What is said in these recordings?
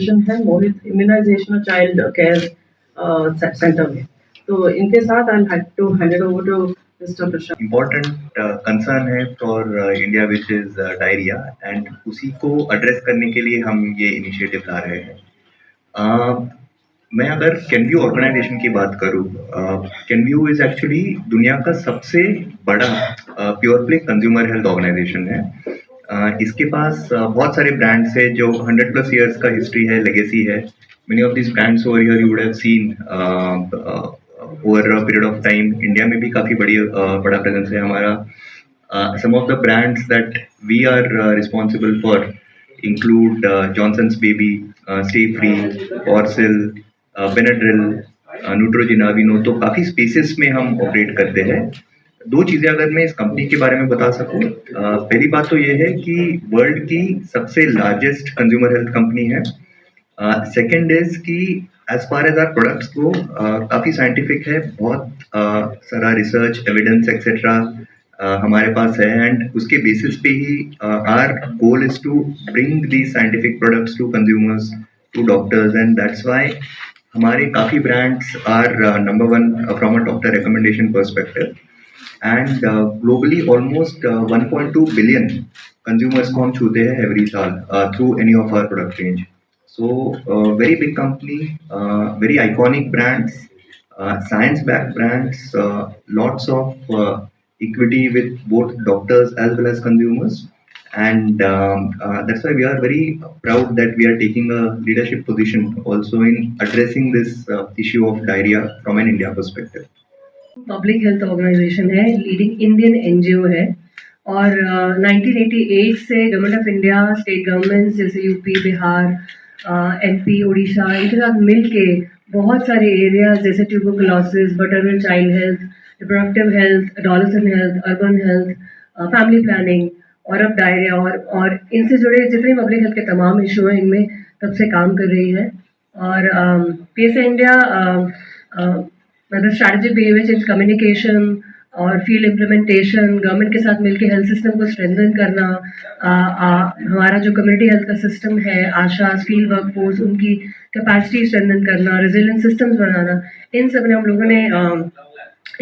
Organisation है Mohit immunisation child care centre में। तो इनके साथ I had to hand it over to mister Prashant. Important concern है for India which is diarrhoea, and उसी को एड्रेस करने के लिए हम ये इनिशिएटिव ला रहे हैं। मैं अगर कैनव्यू ऑर्गेनाइजेशन की बात करूँ, कैनव्यू इज एक्चुअली दुनिया का सबसे बड़ा pure play consumer health organisation है। इसके पास बहुत सारे ब्रांड्स है जो 100+ ईयर्स का हिस्ट्री है, लेगेसी है। Many of this brands over here you would have seen over a period of time. India में भी काफ़ी बड़ा प्रेजेंस है हमारा। Some of the brands that we are responsible for include Johnson's Baby, Stay Free, Orsil, Benadryl, Neutrogena, Vino। तो काफ़ी spaces में हम ऑपरेट करते हैं। दो चीज़ें अगर मैं इस कंपनी के बारे में बता सकूं, पहली बात तो ये है कि वर्ल्ड की सबसे लार्जेस्ट कंज्यूमर हेल्थ कंपनी है। सेकेंड इज कि as far as are products को काफ़ी साइंटिफिक है, बहुत सारा रिसर्च एविडेंस एक्सेट्रा हमारे पास है, एंड उसके बेसिस पे ही our goal is to bring the scientific products to consumers, to doctors, and that's why हमारे काफ़ी brands are number 1 from a doctor recommendation perspective. And globally almost 1.2 billion consumers को हम छूते हैं एवरी साल through any of our product range. So, very big company, very iconic brands, science-backed brands, lots of equity with both doctors as well as consumers, and that's why we are very proud that we are taking a leadership position also in addressing this issue of diarrhea from an India perspective. Public health organisation है, leading Indian NGO है, और 1988 से government of India, state government जैसे UP, Bihar, MP, Orissa, इनके साथ मिल के बहुत सारे एरियाज जैसे tuberculosis, maternal child health, reproductive health, adolescent health, urban health, family planning और अब डायरिया और इनसे जुड़े जितने पब्लिक हेल्थ के तमाम इशू हैं इनमें तब से काम कर रही है। और पीएसए इंडिया मतलब स्ट्रैटेजिक बिहेवियर चेंज कम्युनिकेशन और फील्ड इम्प्लीमेंटेशन, गवर्नमेंट के साथ मिलकर हेल्थ सिस्टम को स्ट्रेंथन करना, हमारा जो कम्युनिटी हेल्थ का सिस्टम है, आशा, फील्ड वर्कफोर्स, उनकी कैपेसिटी स्ट्रेंथन करना, रेजिलिएंट सिस्टम्स बनाना, इन सब में हम लोगों ने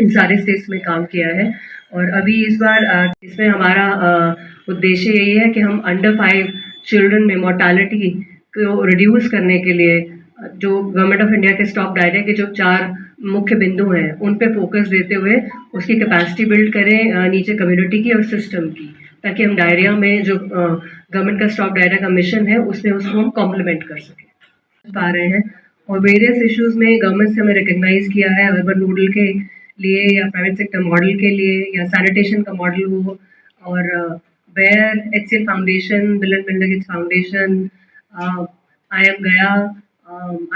इन सारे स्टेट्स में काम किया है। और अभी इस बार इसमें हमारा उद्देश्य यही है कि हम अंडर 5 चिल्ड्रन में मोर्टालिटी को रिड्यूस करने के लिए जो गवर्नमेंट ऑफ इंडिया के स्टॉप डायरिया के जो 4 मुख्य बिंदु हैं उन पे फोकस देते हुए उसकी कैपेसिटी बिल्ड करें नीचे कम्युनिटी की और सिस्टम की, ताकि हम डायरिया में जो गवर्नमेंट का स्टॉप डायरिया का मिशन है उसमें उसको हम कॉम्प्लीमेंट कर पा रहे हैं। और वेरियस इश्यूज में गवर्नमेंट से हमें रिकग्नाइज किया है, अर्बन रूरल के लिए या प्राइवेट सेक्टर मॉडल के लिए या सैनिटेशन का मॉडल हो, और Bayer, HCL foundation, Bill and Melinda Gates foundation, IM Gaya,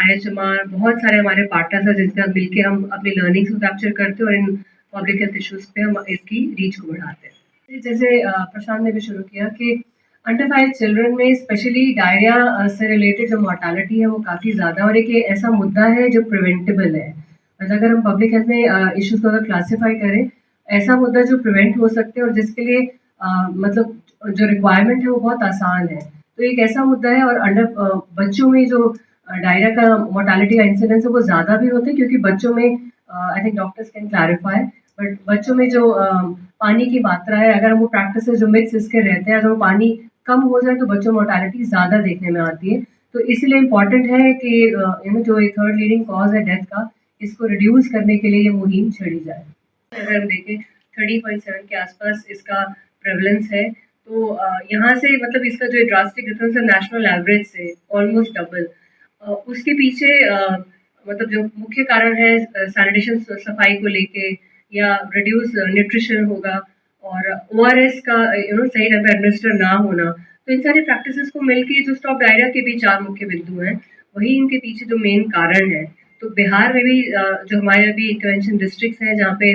IHMR, बहुत सारे हमारे पार्टनर्स हैं जिनके साथ मिलकर हम अपनी लर्निंग्स को कैप्चर करते हैं और इन पब्लिक हेल्थ इश्यूज पे हम इसकी रीच को बढ़ाते हैं। जैसे प्रशांत ने भी शुरू किया कि अंडर 5 चिल्ड्रन में स्पेशली डायरिया से रिलेटेड जो मोर्टालिटी है वो काफ़ी ज़्यादा, और एक ऐसा मुद्दा है जो प्रिवेंटेबल है। मतलब अगर हम पब्लिक हेल्थ में इश्यूज को अगर क्लासीफाई करें, ऐसा मुद्दा जो प्रिवेंट हो सकते हैं और जिसके लिए मतलब जो रिक्वायरमेंट है वो बहुत आसान है, तो एक ऐसा मुद्दा है। और अंडर बच्चों में जो डायरिया का मोर्टालिटी का इंसिडेंस है वो ज़्यादा भी होते हैं, क्योंकि बच्चों में I think doctors can clarify, but बच्चों में जो पानी की मात्रा है, अगर हम वो प्रैक्टिस जो मिथ्स इसके रहते हैं, अगर वो पानी कम हो जाए तो बच्चों में मोर्टालिटी ज़्यादा देखने में आती है। तो इसलिए इम्पॉर्टेंट है कि जो एक 3rd लीडिंग कॉज है डेथ का, इसको रिड्यूस करने के लिए ये मुहिम छेड़ी जाए। अगर हम देखें 30.7 के आसपास इसका प्रेवलेंस है, तो यहाँ से मतलब इसका जो ड्रास्टिक डिफरेंस है नेशनल एवरेज से ऑलमोस्ट डबल। उसके पीछे मतलब जो मुख्य कारण है सैनिटेशन सफाई को लेके या रिड्यूस न्यूट्रिशन होगा और ORS का सही टाइम पे एडमिनिस्टर ना होना, तो इन सारी प्रैक्टिसेस को मिलके जो स्टॉप डायरिया के भी 4 मुख्य बिंदु हैं, वही इनके पीछे जो मेन कारण है। तो बिहार में भी जो हमारे अभी इंटरवेंशन डिस्ट्रिक्ट्स हैं जहाँ पे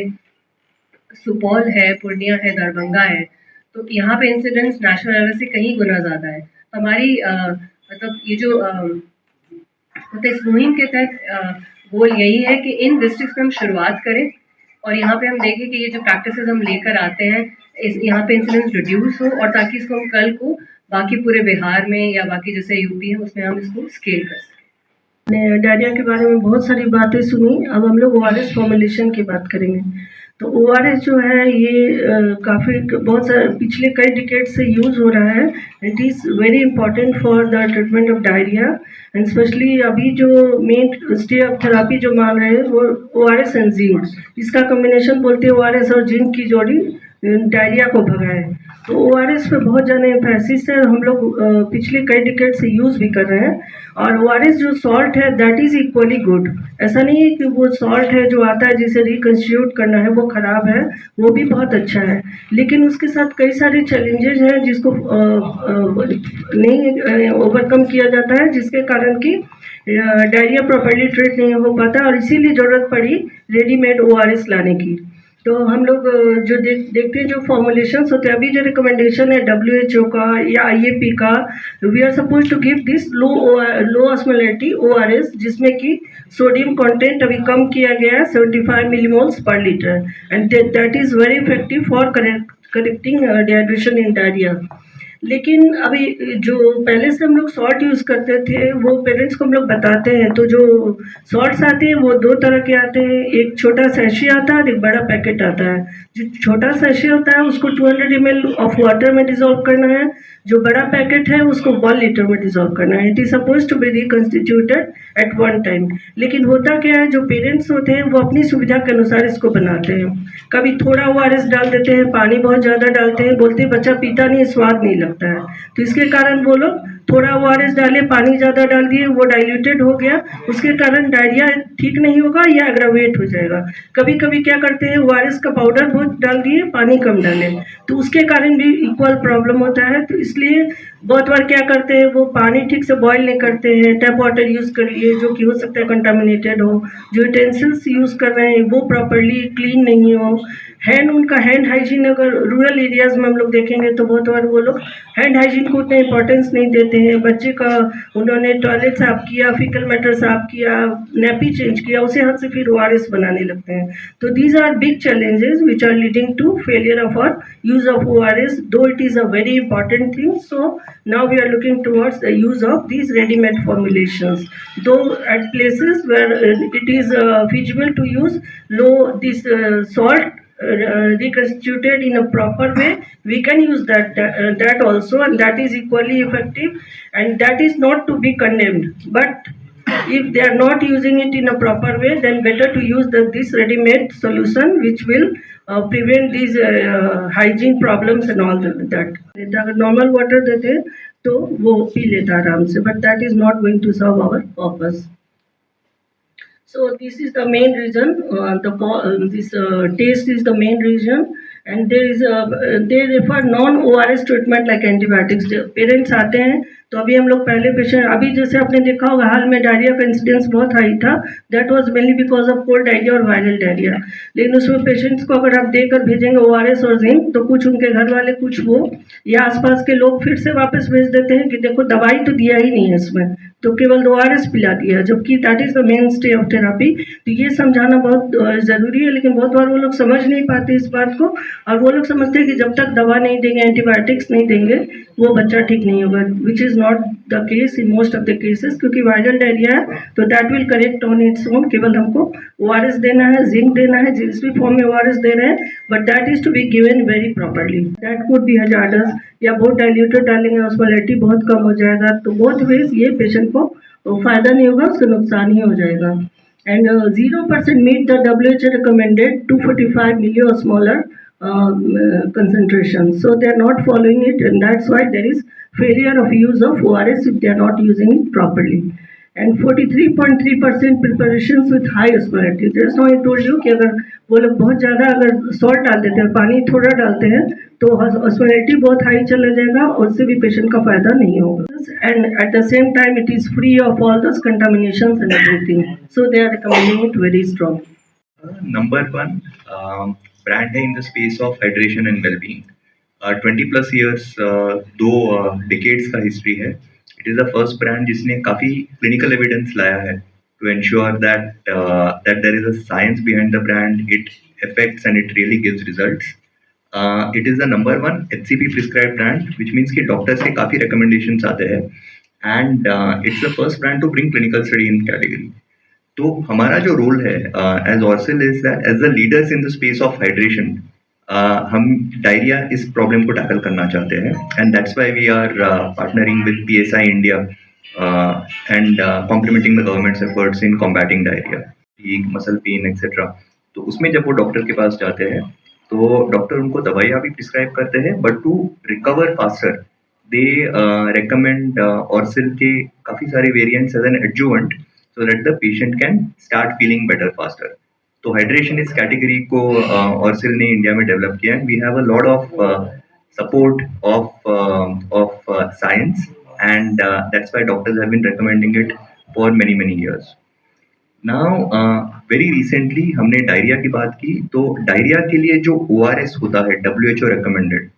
सुपौल है, पूर्णिया है, दरभंगा है, तो यहाँ पे इंसिडेंस नेशनल एवरेज से कहीं गुना ज़्यादा है। हमारी मतलब ये जो तो इस मुहिम के तहत गोल यही है कि इन डिस्ट्रिक्ट्स में हम शुरुआत करें और यहाँ पे हम देखें कि ये जो प्रैक्टिसेस हम लेकर आते हैं यहाँ पे इंसिडेंस रिड्यूस हो, और ताकि इसको हम कल को बाकी पूरे बिहार में या बाकी जैसे यूपी है उसमें हम इसको स्केल कर सकें। हमने डायरिया के बारे में बहुत सारी बातें सुनी। अब हम लोग ओआरएस फॉर्मुलेशन की बात करेंगे। तो ओआरएस जो है ये काफ़ी बहुत सारे पिछले कई डिकेड से यूज़ हो रहा है। It is very important for the treatment of diarrhoea and specially अभी जो मेन स्टे ऑफ थेरापी जो मान रहे हैं वो ओआरएस एंड जिंक, इसका कॉम्बिनेशन बोलते हैं ओआरएस और जिंक की जोड़ी डायरिया को भगाए। तो ओआरएस पे बहुत ज़्यादा एम्फेसिस है, हम लोग पिछले कई डिकेड से यूज़ भी कर रहे हैं। और ओआरएस जो सॉल्ट है दैट इज़ इक्वली गुड। ऐसा नहीं है कि वो सॉल्ट है जो आता है जिसे रिकंस्टिट्यूट करना है वो ख़राब है, वो भी बहुत अच्छा है। लेकिन उसके साथ कई सारे चैलेंजेस हैं जिसको नहीं ओवरकम किया जाता है, जिसके कारण कि डायरिया प्रॉपर्ली ट्रीट नहीं हो पाता और इसीलिए ज़रूरत पड़ी रेडीमेड ओआरएस लाने की। तो हम लोग जो देखते हैं जो फॉर्मुलेशंस होते हैं, अभी जो रिकमेंडेशन है WHO का या IAP का, we are suppose to give this low osmolarity ORS, जिसमें कि सोडियम कंटेंट अभी कम किया गया है 75 मिलीमोल्स पर litre and that is very effective for correcting dehydration in diarrhoea. लेकिन अभी जो पहले से हम लोग सॉल्ट यूज़ करते थे वो पेरेंट्स को हम लोग बताते हैं। तो जो सॉल्ट्स आते हैं वो दो तरह के आते हैं, एक छोटा सैशे आता है और एक बड़ा पैकेट आता है। जो छोटा सैशे होता है उसको 200 ml ऑफ वाटर में डिज़ोल्व करना है, जो बड़ा पैकेट है उसको 1 लीटर में डिज़ोल्व करना है। It is suppose to be reconstituted at one time. लेकिन होता क्या है, जो पेरेंट्स होते हैं वो अपनी सुविधा के अनुसार इसको बनाते हैं। कभी थोड़ा ORS डाल देते हैं, पानी बहुत ज़्यादा डालते हैं, बोलते हैं बच्चा पीता नहीं, स्वाद नहीं लगता है। तो इसके कारण वो लोग थोड़ा ORS डाले, पानी ज़्यादा डाल दिए, वो डाइल्यूटेड हो गया, उसके कारण डायरिया ठीक नहीं होगा या एग्रावेट हो जाएगा। कभी कभी क्या करते हैं ORS का पाउडर बहुत डाल दिए, पानी कम डाले, तो उसके कारण भी इक्वल प्रॉब्लम होता है। तो इसलिए बहुत बार क्या करते हैं वो पानी ठीक से बॉयल नहीं करते हैं, टैप वाटर यूज़ कर लिए जो कि हो सकता है कंटामिनेटेड हो, जो यूटेंसिल्स यूज़ कर रहे हैं वो प्रॉपरली क्लीन नहीं हो, उनका हैंड हाइजीन अगर रूरल एरियाज़ में हम लोग देखेंगे तो बहुत बार वो लोग हैंड हाइजीन को उतना इंपॉर्टेंस नहीं देते हैं। बच्चे का उन्होंने टॉयलेट साफ किया, फीकल मैटर साफ किया, नैपी चेंज किया, उसे हाथ से फिर ORS बनाने लगते हैं। तो these are big challenges which are leading to failure of our use of ORS, though it is a very important thing. So now we are looking towards the use of these ready-made formulations. Though at places where it is feasible to use this salt reconstituted in a proper way, we can use that also, and that is equally effective, and that is not to be condemned. But if they are not using it in a proper way, then better to use this ready-made solution which will prevent these hygiene problems and all that. अगर normal water देते हैं तो वो P लेता आराम से, but that is not going to serve our purpose. So this is the main reason. This taste is the main reason, and they refer non-ORS treatment like antibiotics. Parents आते हैं तो अभी हम लोग पहले पेशेंट, अभी जैसे आपने देखा होगा हाल में डायरिया का इंसिडेंस बहुत हाई था, that was mainly because of cold diarrhoea और वायरल डायरिया। लेकिन उसमें पेशेंट्स को अगर आप देकर भेजेंगे ORS और जिंक तो कुछ उनके घर वाले, कुछ वो या आसपास के लोग फिर से वापस भेज देते हैं कि देखो दवाई तो दिया ही नहीं है इसमें, तो केवल ORS पिला दिया, जबकि that is the main stay of therapy. तो ये समझाना बहुत ज़रूरी है, लेकिन बहुत बार वो लोग समझ नहीं पाते इस बात को, और वो लोग समझते हैं कि जब तक दवा नहीं देंगे, एंटीबायोटिक्स नहीं देंगे, वो बच्चा ठीक नहीं होगा, which is not the case in most of the cases. क्योंकि वायरल डायरिया है तो that will correct on its own. केवल हमको ORS देना है, जिंक देना है, जिस भी फॉर्म में ORS दे रहे हैं, but that is to be given very properly. That could be hazardous, या बहुत डाइल्यूटेड डालेंगे ऑस्मोलैरिटी बहुत कम हो जाएगा। तो बोथ वेज ये पेशेंट को फ़ायदा नहीं होगा, उसका नुकसान ही हो जाएगा। And 0% meet the WHO recommended 245 milliosmolar concentration. So they are not following it, and that's why there is failure of use of ORS if they are not using it properly. And 43.3% preparations with high osmolarity. Just now I told you कि अगर वो लोग बहुत ज़्यादा अगर salt डाल देते हैं, पानी थोड़ा डालते हैं, तो osmolarity बहुत हाई चला जाएगा और उससे भी पेशेंट का फायदा नहीं होगा। And at the same time it is free of all those contaminations and everything. So they are recommending it very strong. Number one brand है in the space of hydration and well-being. 20 plus years, दो decades का history है. It is the first brand जिसने काफ़ी clinical evidence लाया है to ensure that there is a science behind the brand, it affects and it really gives results. It is the number one HCP prescribed brand, which means कि doctors के काफी recommendations आते हैं, and it's the first brand to bring clinical study in category. तो हमारा जो role है as ORSL is that as the leaders in the space of hydration हम डायरिया इस प्रॉब्लम को टैकल करना चाहते हैं, and that's why we are partnering with PSI India and complementing the government's efforts in combating diarrhoea, muscle pain etcetera. तो उसमें जब वो डॉक्टर के पास जाते हैं तो डॉक्टर उनको दवाइयाँ भी प्रिस्क्राइब करते हैं, but to recover faster they recommend ORSL के काफ़ी सारे variants as an adjuvant so that the patient can start feeling better faster. तो हाइड्रेशन इस कैटेगरी को ऑर्सिल ने इंडिया में डेवलप किया है. We have a lot of support of science, and that's why doctors have been recommending it for many years. Now very recently हमने diarrhoea की बात की, तो डायरिया के लिए जो ORS होता है WHO recommended,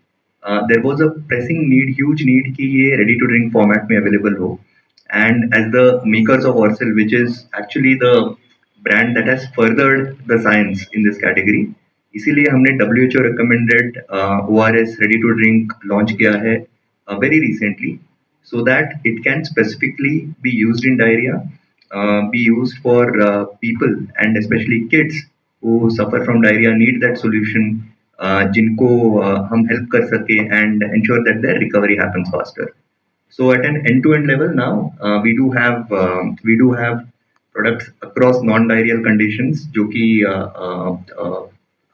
there was a pressing need, huge need कि ये ready to drink format में available हो. And as the makers of Orsil, which is actually the brand that has furthered the science in this category, इसीलिए हमने WHO recommended ORS ready to drink launch किया है very recently, so that it can specifically be used in diarrhea, be used for people and especially kids who suffer from diarrhea, need that solution, जिनको हम help कर सके and ensure that their recovery happens faster. So at an end-to-end level now, we do have products across non-diarrheal conditions जो कि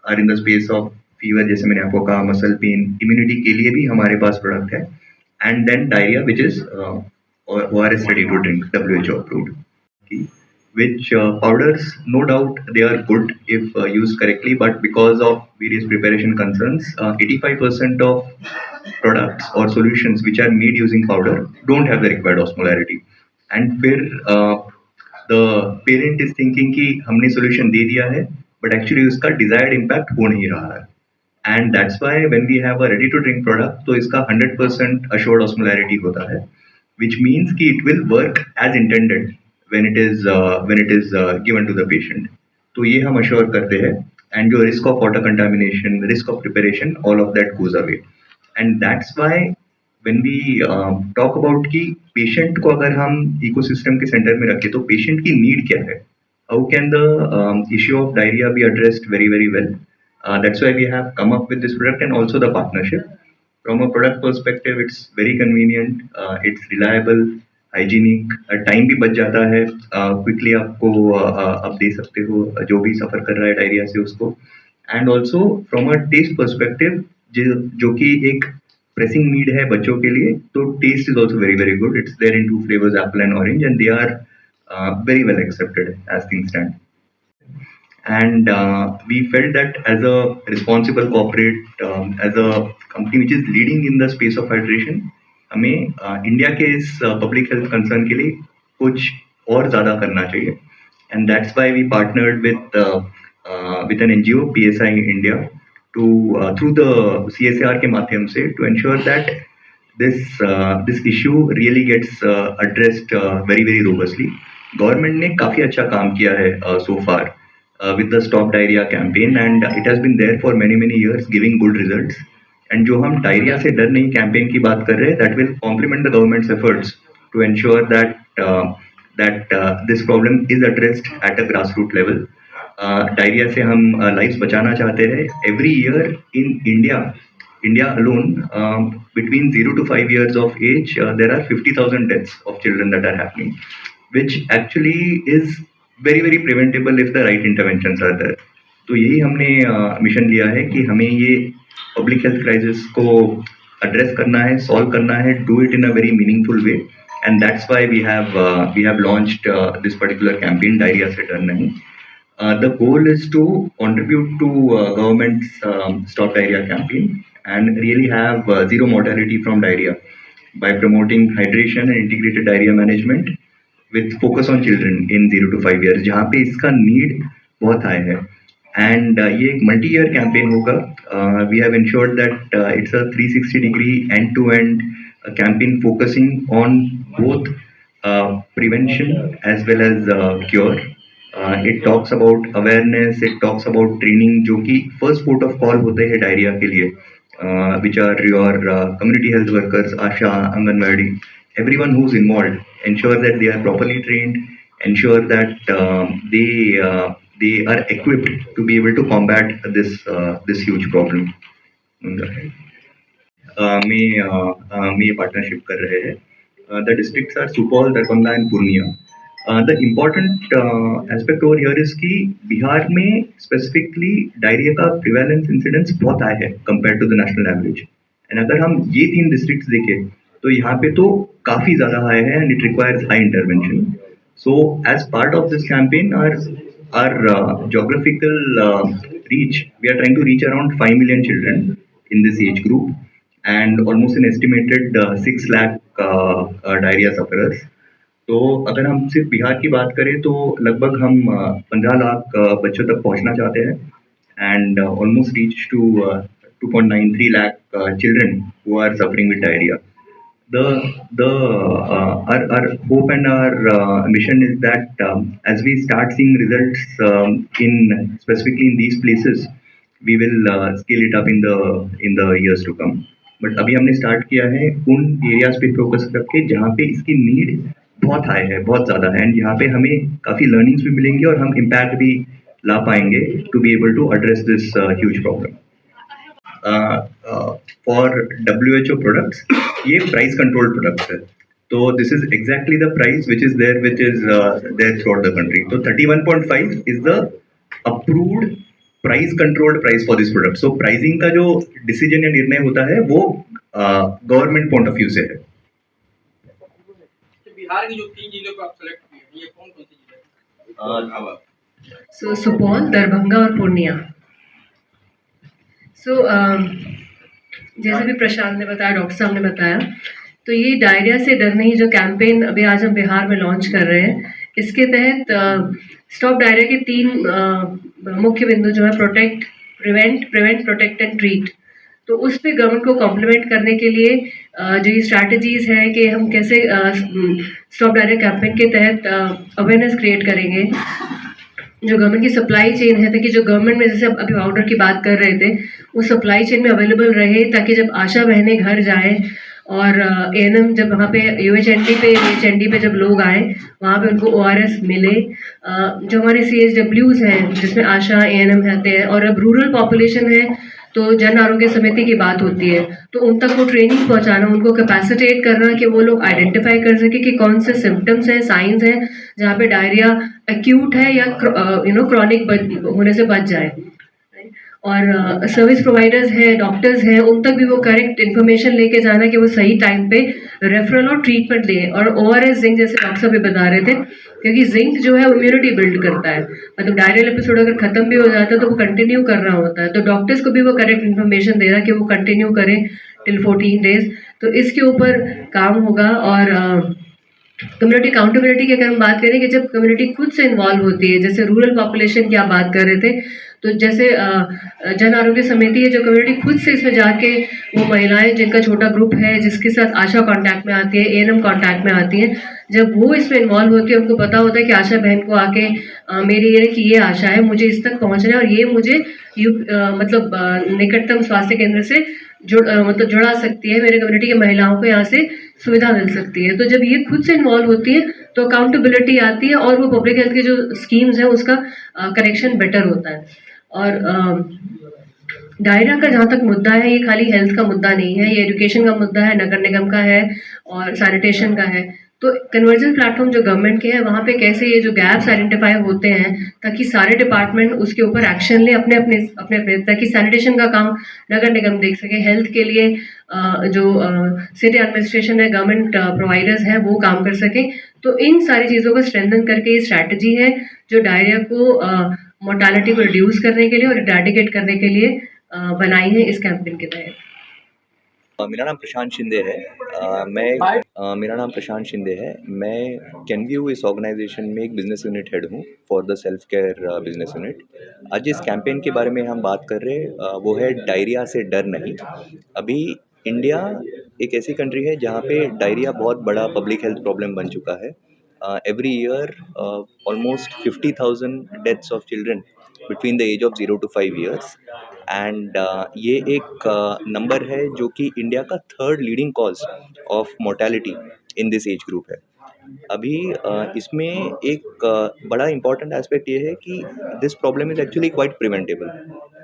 are in the space of fever, जैसे मैंने आपको कहा, muscle pain, immunity के लिए भी हमारे पास product है, and then diarrhea, which is ORS ready to drink, WHO approved. Okay. Which powders, no doubt they are good if used correctly, but because of various preparation concerns, 85% of products or solutions which are made using powder don't have the required osmolarity, and फिर the parent is thinking कि हमने solution दे दिया है, but actually उसका desired impact हो नहीं रहा है, and that's why when we have a ready to drink product तो इसका 100% assured osmolarity होता है, which means कि it will work as intended when it is given to the patient. तो ये हम assure करते हैं, and जो risk of water contamination, risk of preparation, all of that goes away. And that's why when we talk about कि patient को अगर हम ecosystem के center में रखें तो patient की need क्या है, how can the issue of diarrhea be addressed very well. That's why we have come up with this product and also the partnership. From a product perspective, it's very convenient, it's reliable, hygienic, time भी बच जाता है, quickly आपको आप दे सकते हो जो भी सफ़र कर रहा है डायरिया से उसको, and also from a taste perspective जो कि एक pressing need है बच्चों के लिए, तो taste is also very good. It's there in 2 flavors, apple and orange, and they are very well accepted as things stand. And we felt that as a responsible corporate, as a company which is leading in the space of hydration, हमें India के इस public health concern के लिए कुछ और ज़्यादा करना चाहिए, and that's why we partnered with an NGO, PSI India, to through the CSR के माध्यम से to ensure that this issue really gets addressed very robustly. Government ने काफ़ी अच्छा काम किया है so far with the Stop Diarrhea campaign, and it has been there for many years giving good results. And जो हम डायरिया से डर नहीं कैंपेन की बात कर रहे हैं, that will complement the government's efforts to ensure that this problem is addressed at a grassroots level. Diarrhoea से हम लाइव्स बचाना चाहते हैं. Every year in India alone, between 0 to 5 years of age, there are 50,000 deaths of children that are happening, which actually is very preventable if the right interventions are there. तो यही हमने mission लिया है कि हमें ये पब्लिक हेल्थ क्राइसिस को address करना है, सॉल्व करना है, do it in a very meaningful way, and that's why we have launched this particular campaign, diarrhoea से डर नहीं. The goal is to contribute to government's Stop Diarrhea campaign and really have zero mortality from diarrhea by promoting hydration and integrated diarrhea management with focus on children in 0 to 5 years, जहाँ पे इसका need बहुत high है. And ये एक multi-year campaign होगा. We have ensured that it's a 360-degree end-to-end campaign focusing on both prevention as well as cure. It talks about awareness, it talks about training, जो कि फर्स्ट पोर्ट ऑफ कॉल होते हैं diarrhoea के लिए, which are your community health workers, ASHA, anganwadi, everyone who's involved, ensure that they are properly trained, ensure that they are equipped to be able to combat this huge problem. में ये partnership कर रहे हैं. The districts are Supaul, Darbhanga and Purnia. The important aspect over here is कि बिहार में specifically diarrhoea का prevalence incidence बहुत high है compared to the national average. And अगर हम ये 3 डिस्ट्रिक्ट्स देखें तो यहाँ पे तो काफ़ी ज़्यादा हाई है and it requires high intervention. So as part of this campaign our geographical reach, we are trying to reach around 5 million children in this age group and almost an estimated 6 lakh diarrhea sufferers. तो अगर हम सिर्फ बिहार की बात करें तो लगभग हम 15 लाख बच्चों तक पहुंचना चाहते हैं and almost reach to 2.93 lakh children who are suffering with diarrhea. Our hope and our mission is that as we start seeing results in specifically in these places, we will scale it up in the years to come. But अभी हमने start किया है उन areas पे focus करके जहाँ पे इसकी नीड बहुत हाई है, बहुत ज़्यादा है एंड यहाँ पे हमें काफ़ी लर्निंग्स भी मिलेंगे और हम इम्पैक्ट भी ला पाएंगे to be able to address this huge problem. For WHO products ये प्राइस कंट्रोल्ड प्रोडक्ट्स है, तो this is exactly the price which is there throughout the country. तो 31.5 is the approved price controlled price for this product. So pricing का जो decision या निर्णय होता है वो गवर्नमेंट पॉइंट ऑफ व्यू से है. बिहार की जो 3 जिलों को आप सेलेक्ट किए ये कौन कौन सी जिले हैं? सो सुपौल, दरभंगा और पूर्णिया. सो जैसे भी प्रशांत ने बताया, डॉक्टर साहब ने बताया, तो ये डायरिया से डर नहीं जो कैंपेन अभी आज हम बिहार में लॉन्च कर रहे हैं, इसके तहत स्टॉप डायरिया के 3 मुख्य बिंदु जो है protect, prevent, protect and treat. तो उस पे गवर्नमेंट को कॉम्प्लीमेंट करने के लिए जो ये स्ट्रैटेजीज है कि हम कैसे स्टॉप डायरिया कैंपेन के तहत अवेयरनेस क्रिएट करेंगे. जो गवर्नमेंट की सप्लाई चेन है, ताकि जो गवर्नमेंट में जैसे अभी पाउडर की बात कर रहे थे, वो सप्लाई चेन में अवेलेबल रहे, ताकि जब आशा बहनें घर जाएं और ANM जब वहाँ पे UHND पे जब लोग आए वहाँ पे उनको ORS मिले. जो हमारे CHWs हैं जिसमें आशा ANM रहते हैं, और अब रूरल पॉपुलेशन है तो जन आरोग्य समिति की बात होती है, तो उन तक वो ट्रेनिंग पहुंचाना, उनको कैपेसिटेट करना कि वो लोग आइडेंटिफाई कर सके कि कौन से सिम्टम्स हैं, साइंस हैं जहाँ पे डायरिया एक्यूट है या क्रॉनिक होने से बच जाए. और सर्विस प्रोवाइडर्स हैं, डॉक्टर्स हैं, उन तक भी वो करेक्ट इन्फॉर्मेशन लेके जाना कि वो सही टाइम पे रेफरल और ट्रीटमेंट लें. और ORS जिंक जैसे डॉक्टर साहब भी बता रहे थे, क्योंकि जिंक जो है इम्यूनिटी बिल्ड करता है, मतलब डायरियल एपिसोड अगर खत्म भी हो जाता है तो वो कंटिन्यू करना होता है. तो डॉक्टर्स को भी वो करेक्ट इन्फॉर्मेशन दे रहा है कि वो कंटिन्यू करें टिल 14 days. तो इसके ऊपर काम होगा. और कम्युनिटी अकाउंटेबिलिटी की अगर हम बात करें कि जब कम्युनिटी खुद से इन्वॉल्व होती है, जैसे रूरल पॉपुलेशन की आप बात कर रहे थे, तो जैसे जन आरोग्य समिति है, जो कम्युनिटी खुद से इसमें जाके वो महिलाएं जिनका छोटा ग्रुप है, जिसके साथ आशा कांटेक्ट में आती है, ANM कांटेक्ट में आती है, जब वो इसमें इन्वॉल्व होती है, उनको पता होता है कि आशा बहन को आके मेरी ये आशा है, मुझे इस तक पहुंचना है और ये मुझे मतलब निकटतम स्वास्थ्य केंद्र से जुड़ा सकती है, मेरे कम्युनिटी की महिलाओं को यहाँ से सुविधा मिल सकती है. तो जब ये खुद से इन्वॉल्व होती है तो अकाउंटेबिलिटी आती है और वो पब्लिक हेल्थ की जो स्कीम्स हैं उसका करेक्शन बेटर होता है. और डायरिया का जहाँ तक मुद्दा है, ये खाली हेल्थ का मुद्दा नहीं है, ये एजुकेशन का मुद्दा है, नगर निगम का है और सैनिटेशन का है. तो कन्वर्जेंस प्लेटफॉर्म जो गवर्नमेंट के हैं, वहाँ पे कैसे ये जो गैप्स आइडेंटिफाई होते हैं ताकि सारे डिपार्टमेंट उसके ऊपर एक्शन ले अपने अपने, ताकि सैनिटेशन का काम नगर निगम देख सके, हेल्थ के लिए जो सिटी एडमिनिस्ट्रेशन है, गवर्नमेंट प्रोवाइडर्स हैं, वो काम कर सकें. तो इन सारी चीज़ों को स्ट्रेंथन करके ये स्ट्रैटेजी है जो डायरिया को मोर्टालिटी को रिड्यूस करने के लिए और इरेडिकेट करने के लिए बनाई है इस कैंपेन के तहत. मेरा नाम प्रशांत शिंदे है. मैं कैनव्यू इस ऑर्गेनाइजेशन में एक बिजनेस यूनिट हेड हूँ for the self care business unit. आज इस कैंपेन के बारे में हम बात कर रहे हैं, वो है डायरिया से डर नहीं. अभी इंडिया एक ऐसी कंट्री है जहाँ पे डायरिया बहुत बड़ा पब्लिक हेल्थ प्रॉब्लम बन चुका है. every year almost 50,000 deaths of children between the age of 0 to 5 years. And ये एक नंबर है जो कि इंडिया का third leading cause of mortality in this age group है। अभी इसमें एक बड़ा इम्पॉर्टेंट एस्पेक्ट ये है कि this problem is actually quite preventable.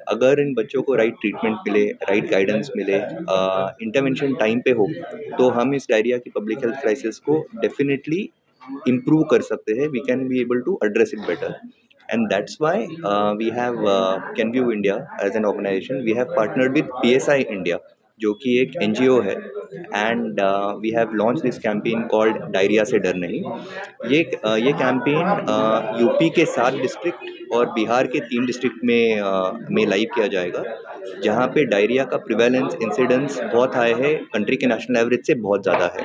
अगर इन बच्चों को राइट ट्रीटमेंट मिले, राइट गाइडेंस मिले, इंटरवेंशन टाइम पे हो, तो हम इस डायरिया की पब्लिक हेल्थ क्राइसिस को डेफिनेटली improve कर सकते हैं। We can be able to address it better, and that's why we have CanView India as an organization. We have partnered with PSI India, जो कि एक NGO है, and we have launched this campaign called diarrhoea से डर नहीं। ये campaign UP के 7 district और बिहार के 3 डिस्ट्रिक्ट में लाइव किया जाएगा, जहाँ पे डायरिया का प्रिवेलेंस इंसिडेंस बहुत हाई है, कंट्री के नेशनल एवरेज से बहुत ज़्यादा है।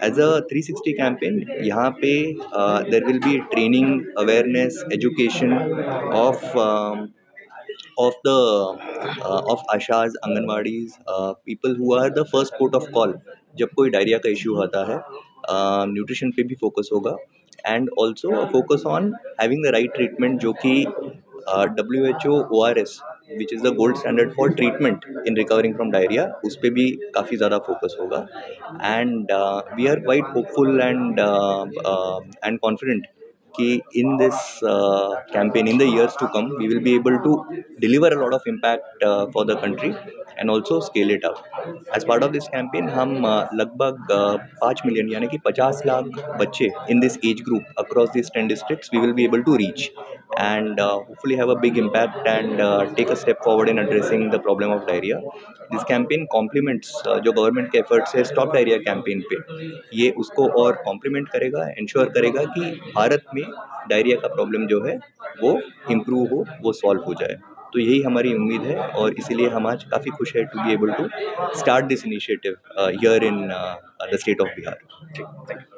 एज अ 360 कैंपेन यहाँ पे there will be training, awareness, education of the of ASHAs, anganwadis, people who are the first port of call जब कोई डायरिया का इशू आता है। न्यूट्रिशन पे भी फोकस होगा, and also focus on having the right treatment, जो कि WHO ORS which is the gold standard for treatment in recovering from diarrhoea, उस पर भी काफ़ी ज़्यादा फोकस होगा। And we are quite hopeful and confident कि in this campaign in the years to come we will be able to deliver a lot of impact for the country and also scale it up. As part of this campaign हम लगभग 5 million यानी कि 50 लाख बच्चे in this age group across these 10 districts we will be able to reach and hopefully have a big impact and take a step forward in addressing the problem of diarrhea. This campaign complements जो government के efforts है stop diarrhoea campaign पे, ये उसको और complement करेगा, ensure करेगा कि भारत में डायरिया का प्रॉब्लम जो है वो इम्प्रूव हो, वो सॉल्व हो जाए। तो यही हमारी उम्मीद है और इसीलिए हम आज काफ़ी खुश है to be able to start this initiative here in the state of Bihar. ठीक, थैंक यू।